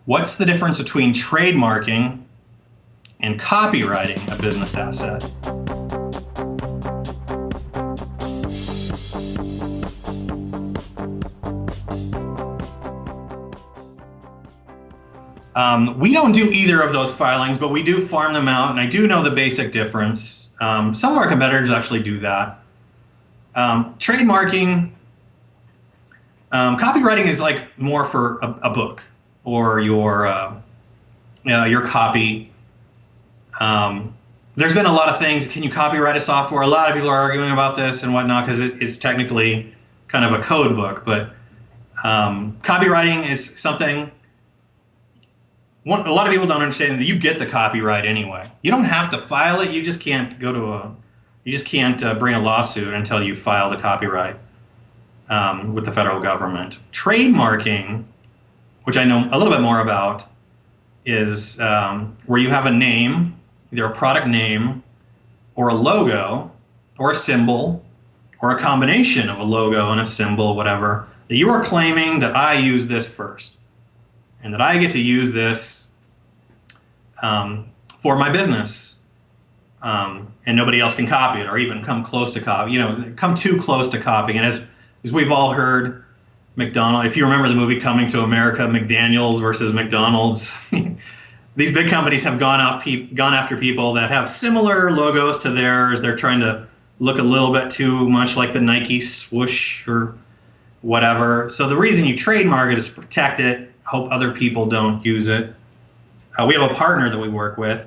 What's the difference between trademarking and copywriting a business asset? We don't do either of those filings, but we do farm them out, and I do know the basic difference. Some of our competitors actually do that. Trademarking, copywriting is like more for a book or your copy. There's been a lot of things. Can you copyright a software? A lot of people are arguing about this and whatnot because it's technically kind of a code book. But copywriting is something. A lot of people don't understand that you get the copyright anyway. You don't have to file it. You just can't bring a lawsuit until you file the copyright with the federal government. Trademarking, which I know a little bit more about, is where you have a name, either a product name or a logo or a symbol or a combination of a logo and a symbol, whatever, that you are claiming that I use this first and that I get to use this for my business, and nobody else can copy it or even come close to copy, come too close to copying. And as we've all heard, McDonald's, if you remember the movie Coming to America, McDaniels versus McDonald's, these big companies have gone after people that have similar logos to theirs. They're trying to look a little bit too much like the Nike swoosh or whatever. So the reason you trademark it is to protect it, hope other people don't use it. We have a partner that we work with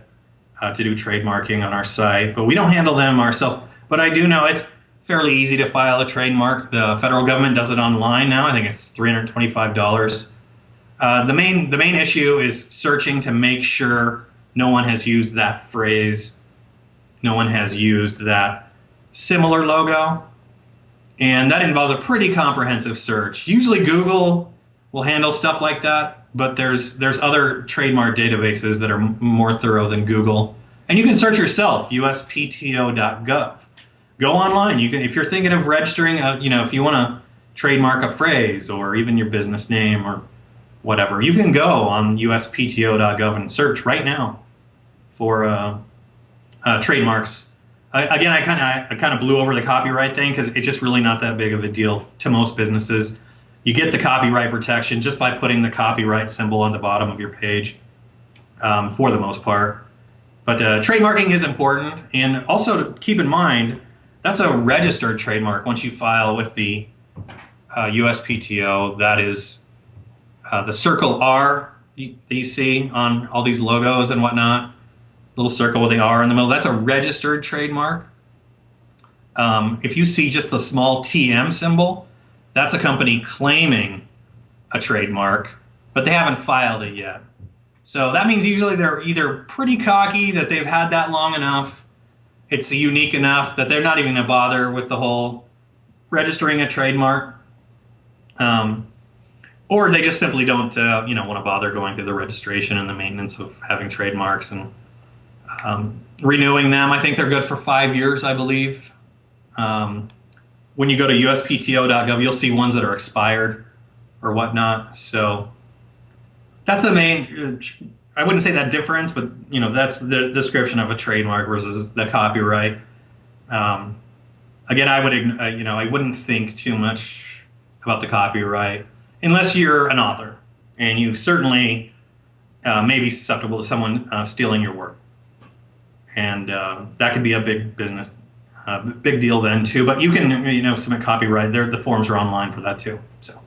to do trademarking on our site, but we don't handle them ourselves. But I do know it's fairly easy to file a trademark. The federal government does it online now. I think it's $325. The main issue is searching to make sure no one has used that phrase, no one has used that similar logo, and that involves a pretty comprehensive search. Usually Google will handle stuff like that, but there's other trademark databases that are more thorough than Google. And you can search yourself, uspto.gov. Go online. You can, if you're thinking of registering, if you want to trademark a phrase or even your business name or whatever, you can go on uspto.gov and search right now for trademarks. Again, I kind of blew over the copyright thing because it's just really not that big of a deal to most businesses. You get the copyright protection just by putting the copyright symbol on the bottom of your page, for the most part. But trademarking is important, and also to keep in mind, that's a registered trademark. Once you file with the USPTO, that is the circle R that you see on all these logos and whatnot, little circle with the R in the middle, that's a registered trademark. If you see just the small TM symbol, that's a company claiming a trademark, but they haven't filed it yet. So that means usually they're either pretty cocky that they've had that long enough, it's unique enough that they're not even gonna bother with the whole registering a trademark, or they just simply don't want to bother going through the registration and the maintenance of having trademarks and renewing them. I think they're good for 5 years, I believe. When you go to uspto.gov, you'll see ones that are expired or whatnot. So that's the main, I wouldn't say that difference, but that's the description of a trademark versus the copyright. Again, I wouldn't think too much about the copyright unless you're an author, and you certainly may be susceptible to someone stealing your work, and that could be a big business. Big deal then too, but you can submit copyright. The forms are online for that too. So.